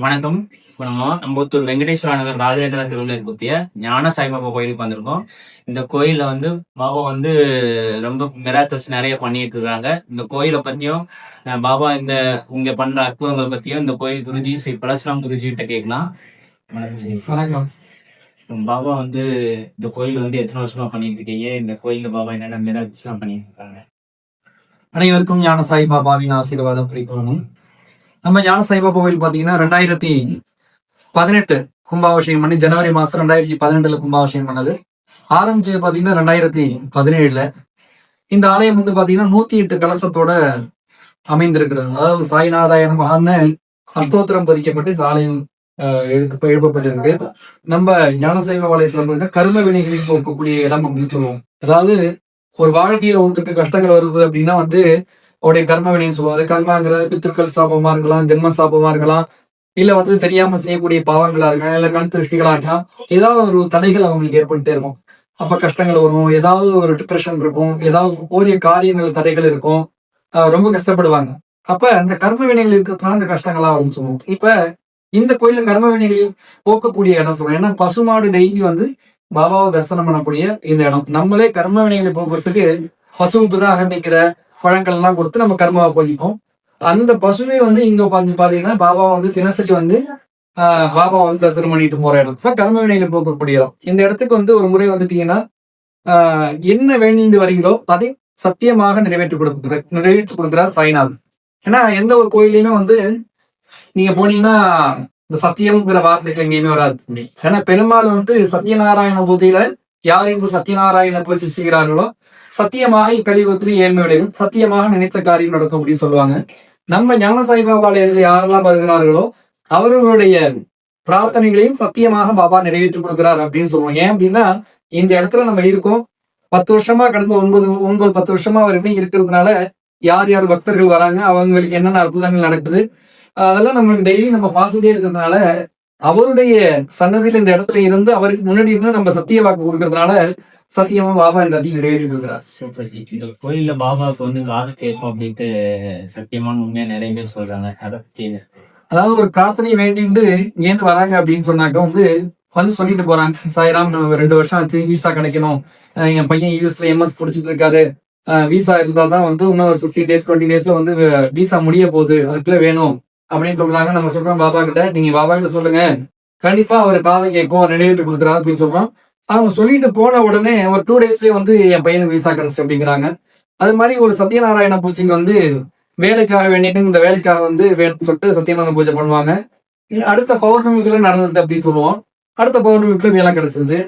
வணக்கம். இப்போ நம்ம அம்பத்தூர் வெங்கடேஸ்வர நகர் ராஜேந்திர தெருவில் இருக்கக்கூடிய ஞான சாய்பாபா கோயிலுக்கு வந்திருக்கோம். இந்த கோயில்ல பாபா ரொம்ப மிராக்கல்ஸ் நிறைய பண்ணிட்டு இருக்காங்க. இந்த கோயிலை பத்தியும் பாபா இங்க பண்ற அற்புதங்களை பத்தியும் இந்த கோயில் குருஜி ஸ்ரீ பரசுராம் குருஜி கிட்ட கேட்கலாம். வணக்கம். பாபா இந்த கோயில் எத்தனை வருஷமா பண்ணிட்டு இருக்கீங்க? இந்த கோயில்ல பாபா என்னென்ன மிராக்கல்ஸ் எல்லாம் பண்ணிட்டு இருக்காங்க? அனைவருக்கும் ஞான சாய் பாபாவின் ஆசீர்வாதம் பிரிக்கணும். நம்ம ஞான சாய்பாபா கோவில் பாத்தீங்கன்னா 2018 கும்பாபிஷேகம் பண்ணி ஜனவரி மாசம் 2018 கும்பாபிஷேகம் பண்ணது. ஆரம்பிச்சது பாத்தீங்கன்னா 2017. இந்த ஆலயம் பாத்தீங்கன்னா 108 கலசத்தோட அமைந்திருக்கிறது. அதாவது சாய்நாதாயன மகான்னு அஷ்டோத்திரம் பதிக்கப்பட்டு இந்த ஆலயம் எழுப்பப்பட்டிருக்கு. நம்ம ஞான சாய்பாபா ஆலயத்துல பாத்தீங்கன்னா கர்ம வினைகளில் போக்கக்கூடிய இடம் அப்படின்னு சொல்லுவோம். அதாவது ஒரு வாழ்க்கையில ஒருத்தருக்கு கஷ்டங்கள் வருது அப்படின்னா அவருடைய கர்ம வினைன்னு சொல்லுவாரு. கர்மாங்கிற பித்திருக்கள் சாபமா இருக்கலாம், ஜென்ம சாபமா இருக்கலாம், இல்ல தெரியாம செய்யக்கூடிய பாவங்களா இருக்கலாம், இல்ல கண் திருஷ்டிகளா இருக்கலாம். ஏதாவது ஒரு தடைகள் அவங்களுக்கு ஏற்பட்டுட்டே இருக்கும். அப்ப கஷ்டங்கள் வரும், ஏதாவது ஒரு டிப்ரெஷன் இருக்கும், ஏதாவது போரிய காரியங்கள் தடைகள் இருக்கும், ரொம்ப கஷ்டப்படுவாங்க. அப்ப அந்த கர்ம வினைகள் இருக்கிறதுனால அந்த கஷ்டங்களா வரும்னு சொல்லுவோம். இப்ப இந்த கோயில கர்ம வினைகள் போக்கக்கூடிய இடம் சொல்லுவோம். ஏன்னா பசுமாடு டெய்லி பாபாவை தரிசனம் பண்ணக்கூடிய இந்த இடம். நம்மளே கர்ம வினைகளை போக்குறதுக்கு பசுவுக்கு தான் அகமிக்கிற பழங்கள் எல்லாம் கொடுத்து நம்ம கர்மாவை போதிப்போம். அந்த பசுவை இங்க பாத்தீங்கன்னா பாபா தினசரி பாபா தரிசனம் பண்ணிட்டு போற இடம். கர்ம வினைகளை போக்கக்கூடிய இடம். இந்த இடத்துக்கு ஒரு முறை வந்துட்டீங்கன்னா என்ன வேண்டிட்டு வரீங்களோ அதை சத்தியமாக நிறைவேற்றி கொடுக்கிறார் சாய்நாதன். ஏன்னா எந்த ஒரு கோயிலையுமே நீங்க போனீங்கன்னா இந்த சத்தியம்ங்கிற வார்த்தைக்கு எங்கேயுமே வராது. ஏன்னா பெரும்பாலும் சத்யநாராயண பூஜையில யார் சத்யநாராயண போய் சிசிக்கிறார்களோ சத்தியமாக கலியுகத்தில் ஏழ்மையுடையும் சத்தியமாக நினைத்த காரியம் நடக்கும் அப்படின்னு சொல்லுவாங்க. நம்ம ஞான சாய்பாபாவில் யாரெல்லாம் வருகிறார்களோ அவர்களுடைய பிரார்த்தனைகளையும் சத்தியமாக பாபா நிறைவேற்றி கொடுக்கிறார் அப்படின்னு சொல்லுவோம். ஏன் அப்படின்னா இந்த இடத்துல நம்ம இருக்கோம் 10 வருஷமா கடந்த 9-10 வருஷமா வரைக்கும் இருக்கிறதுனால யார் யார் பக்தர்கள் வராங்க, அவங்களுக்கு என்னென்ன அற்புதங்கள் நடக்குது, அதெல்லாம் நம்மளுக்கு டெய்லி நம்ம பார்த்துட்டே இருக்கிறதுனால அவருடைய சன்னதியில இந்த இடத்துல இருந்து அவருக்கு முன்னாடி இருந்து நம்ம சத்திய வாக்கு கொடுக்கறதுனால சத்தியமா பாபா இந்த அதிகம் நிறைவேற்றிருக்கிறார். இந்த கோயில்ல பாபாவுக்கு காது கேட்போம் அப்படின்ட்டு சத்தியமான உண்மையா நிறைய பேர் சொல்றாங்க. அதை பத்தி அதாவது ஒரு பிரார்த்தனை வேண்டிட்டு இங்கேருந்து வராங்க அப்படின்னு சொன்னாக்க சொல்லிட்டு போறாங்க. சாய்ராம் 2 வருஷம் ஆச்சு, விசா கிடைக்கணும், என் பையன் யூஎஸ்ல எம்எஸ் முடிச்சுட்டு இருக்காரு, விசா இருந்தாதான் இன்னும் ஒரு 15 days 20 daysல விசா முடிய போகுது, அதுக்குள்ள வேணும் அப்படின்னு சொல்றாங்க. நம்ம சொல்றோம் பாபா கிட்ட, நீங்க பாபா கிட்ட சொல்லுங்க, கண்டிப்பா அவர் காதை கேட்கும், நிறைவேற்றி கொடுக்குறாரு அப்படின்னு சொல்றோம். அவங்க சொல்லிட்டு போன உடனே ஒரு 2 daysலயே என் பையனுக்கு விசா கிடைச்சு அப்படிங்கிறாங்க. அது மாதிரி ஒரு சத்யநாராயண பூஜைக்கு வேலைக்காக வேண்டிட்டு இந்த வேலைக்காக வேணும்னு சொல்லிட்டு சத்யநாராயண பூஜை பண்ணுவாங்க. அடுத்த பௌர்ணமிக்குள்ள நடந்தது அப்படின்னு சொல்லுவோம். அடுத்த பௌர்ணமிக்குள்ள வேலை கிடைச்சது.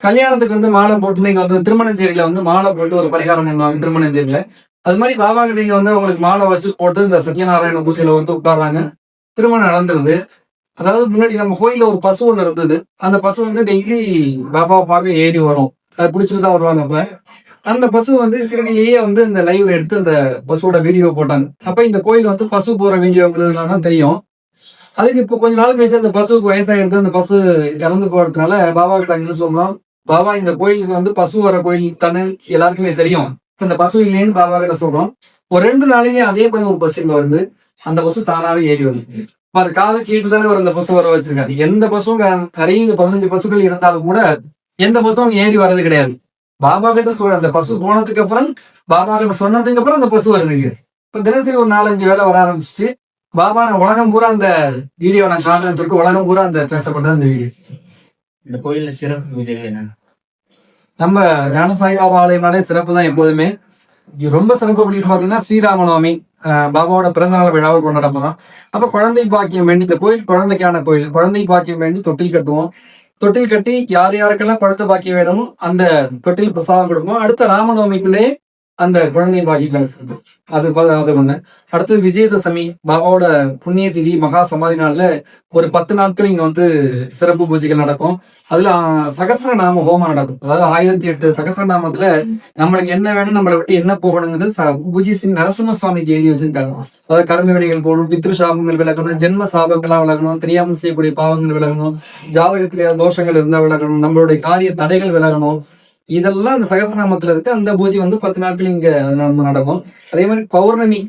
கல்யாணத்துக்கு மாலை போட்டு நீங்க திருமணஞ்சேரியில மாலை போட்டு ஒரு பரிகாரம் பண்ணுவாங்க திருமணஞ்சேரியில. அது மாதிரி பாபாக்கு நீங்க அவங்களுக்கு மாலை வச்சு போட்டு இந்த சத்யநாராயண பூஜையில உட்கார்றாங்க. திருமணம் நடந்துருது. அதாவது முன்னாடி நம்ம கோயில ஒரு பசு ஒண்ணு இருந்தது. அந்த பசு டெய்லி பாபாவை பார்க்க ஏறி வரும். அது பிடிச்சிட்டுதான் வருவாங்க. அப்ப அந்த பசு சிறுநிலையே இந்த லைவ் எடுத்து அந்த பசுவோட வீடியோ போட்டாங்க. அப்ப இந்த கோயில் பசு போற வீடியோங்கிறதுனால தான் தெரியும். அதுக்கு இப்போ கொஞ்ச நாள் கழிச்சு அந்த பசுவுக்கு வயசாயிருக்கு, அந்த பசு இறந்து போறதுனால பாபா கிட்ட என்ன சொல்றோம், பாபா இந்த கோயிலுக்கு பசு வர கோயில் தானே எல்லாருக்குமே தெரியும், இந்த பசு இல்லைன்னு பாபா கிட்ட சொல்றோம். ஒரு 2 நாளைக்கு அதே மாதிரி ஒரு பசு இங்க வருது. அந்த பசு தானாவே ஏறி வருது. அது காது கேட்டு தானே அந்த பசு வர வச்சிருக்காரு. எந்த பசுவும் நிறைய 15 பசுக்கள் இருந்தாலும் கூட எந்த பசுவும் ஏறி வர்றது கிடையாது. பாபா கிட்ட சொல்ற அந்த பசு போனதுக்கு அப்புறம் பாபா கிட்ட சொன்னதுக்கு அப்புறம் அந்த பசு வருதுங்க. இப்ப தினசரி ஒரு 4-5 வேலை வர ஆரம்பிச்சுட்டு பாபா உலகம் பூரா அந்த வீடியோ நான் காரணம் சொல்லிட்டு உலகம் பூரா அந்த பேசப்பட்ட அந்த வீடியோ. இந்த கோயில்ல சிறப்பு பூஜைகள் என்ன? நம்ம ஞான சாய் பாபா ஆலயம்னாலே சிறப்பு தான் எப்போதுமே. ரொம்ப சிறப்பு அப்படின்னு பாத்தீங்கன்னா ஸ்ரீராமநவமி பாபாவோட பிறந்தநாள் விழாவை கொண்டாட போறோம். அப்ப குழந்தை பாக்கியம் வேண்டி இந்த கோயில் குழந்தைக்கான கோயில். குழந்தை பாக்கியம் வேண்டி தொட்டில் கட்டுவோம். தொட்டில் கட்டி யார் யாருக்கெல்லாம் குழந்தை பாக்கியம் வேணுமோ அந்த தொட்டில் பிரசாதம் கொடுப்போம். அடுத்த ராமநவமிக்குள்ளே அந்த குழந்தை பாக்கியம் கிடைச்சது. அது ஒண்ணு. அடுத்தது விஜயதசமி பாபாவோட புண்ணிய திதி மகா சமாதி நாள்ல ஒரு 10 நாட்கள் இங்க சிறப்பு பூஜைகள் நடக்கும். அதுல சகஸ்ரநாம ஹோமம் நடக்கும். அதாவது 1008 சகஸ்ரநாமத்துல நம்மளுக்கு என்ன வேணும், நம்மளை விட்டு என்ன போகணுங்கிறது பூஜை நரசிம்ம சுவாமிக்கு எழுதி வச்சிருக்காங்க. அதாவது கர்ம வினைகள் போகணும், பித்ரு சாபங்கள் விலகணும், ஜென்ம சாபங்கள்லாம் விலகணும், தெரியாமல் செய்யக்கூடிய பாவங்கள் விலகணும், ஜாதகத்திலே தோஷங்கள் இருந்தா விலகணும், நம்மளுடைய காரிய தடைகள் விலகணும். இதெல்லாம் அந்த சகசநாமத்துல இருக்கு. அந்த பூஜை 10 நாட்கள் இங்க நடக்கும். அதே மாதிரி பௌர்ணமி,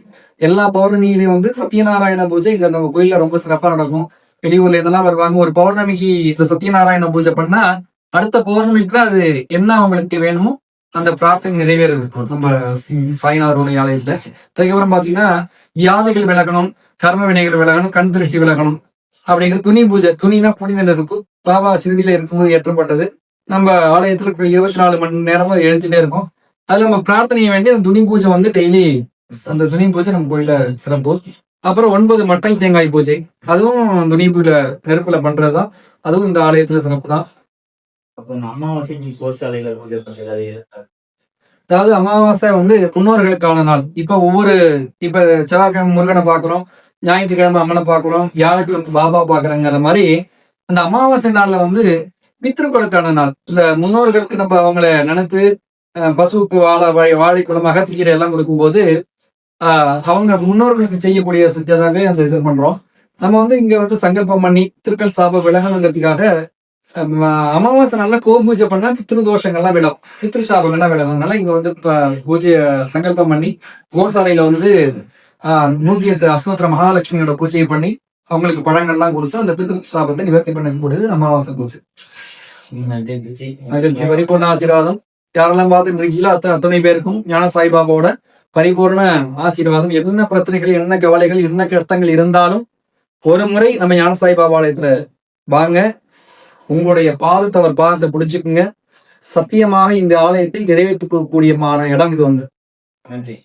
எல்லா பௌர்ணமியிலையும் சத்யநாராயண பூஜை இங்க நம்ம கோயில்ல ரொம்ப சிறப்பா நடக்கும். வெளியூர்ல இருந்தெல்லாம் வருவாங்க. ஒரு பௌர்ணமிக்கு இந்த சத்யநாராயண பூஜை பண்ணா அடுத்த பௌர்ணமிக்கு அது என்ன அவங்களுக்கு வேணுமோ அந்த பிரார்த்தனை நிறைவேறிருக்கும் நம்ம சாய்நாதருடைய ஆலயத்துல. அதுக்கப்புறம் பாத்தீங்கன்னா வியாதிகள் விலகணும், கர்ம வினைகள் விலகணும், கண் திருஷ்டி விலகணும் அப்படிங்கிற துணி பூஜை. துணினா புனிதன் இருக்கும். பாபா சிறுடியில இருக்கும்போது ஏற்றப்பட்டது. நம்ம ஆலயத்துல 24 மணி நேரமும் எழுதிட்டே இருக்கும். அதுல நம்ம பிரார்த்தனையை வேண்டி அந்த துணி பூஜை வந்து டெய்லி அந்த துணி பூஜை நம்ம கோயில சிறப்பு. அப்புறம் 9 மட்டை தேங்காய் பூஜை, அதுவும் துணி பூஜை நெருப்புல பண்றதுதான். அதுவும் இந்த ஆலயத்துல சிறப்பு தான். அப்போ அமாவாசைக்கு கோசாலையில பூஜை பண்றது அது அதாவது அமாவாசை வந்து முன்னோர்களுக்கான நாள். இப்ப செவ்வாய்க்கிழமை முருகனை பாக்குறோம், ஞாயிற்றுக்கிழமை அம்மனை பாக்குறோம், வியாழக்கிழமை பாபா பாக்குறங்கிற மாதிரி அந்த அமாவாசை நாள்ல வந்து பித்ருக்களுக்கான நாள். இந்த முன்னோர்களுக்கு நம்ம அவங்கள நினைத்து பசுவுக்கு வாழைக்குளம் அகத்திக்கீரை எல்லாம் கொடுக்கும்போது அவங்க முன்னோர்களுக்கு செய்யக்கூடிய சித்ததாவே அந்த இது பண்றோம். நம்ம வந்து இங்க வந்து சங்கல்பம் பண்ணி திருக்கல் சாப விலகணுங்கிறதுக்காக அமாவாசை நாள்ல பூஜை பண்ணா பித்ரு தோஷங்கள்லாம் விலகும், பித்ரு சாபங்கள்லாம் விலகும். அதனால இங்க வந்து பூஜைய சங்கல்பம் பண்ணி கோசாலையில வந்து 108 அஷ்டோத்திர மகாலட்சுமியோட பூஜையை பண்ணி அவங்களுக்கு பழங்கள்லாம் கொடுத்து அந்த பித்ரு சாபத்தை நிவர்த்தி பண்ணக்கூடியது அமாவாசை பூஜை. பரிபூர்ண ஆசீர்வாதம். யாரெல்லாம் பார்த்துட்டு இருக்கீங்களோ அத்தனை பேருக்கும் ஞான சாய்பாபாவோட பரிபூர்ண ஆசீர்வாதம். என்ன பிரச்சனைகள், என்ன கவலைகள், என்ன கஷ்டங்கள் இருந்தாலும் ஒரு முறை நம்ம ஞான சாய்பாபா ஆலயத்துல வாங்க. உங்களுடைய பாதத்தை அவர் பாதத்தை பிடிச்சுக்குங்க. சத்தியமாக இந்த ஆலயத்தை நிறைவேற்றக்கூடியமான இடம் இது வந்து. நன்றி.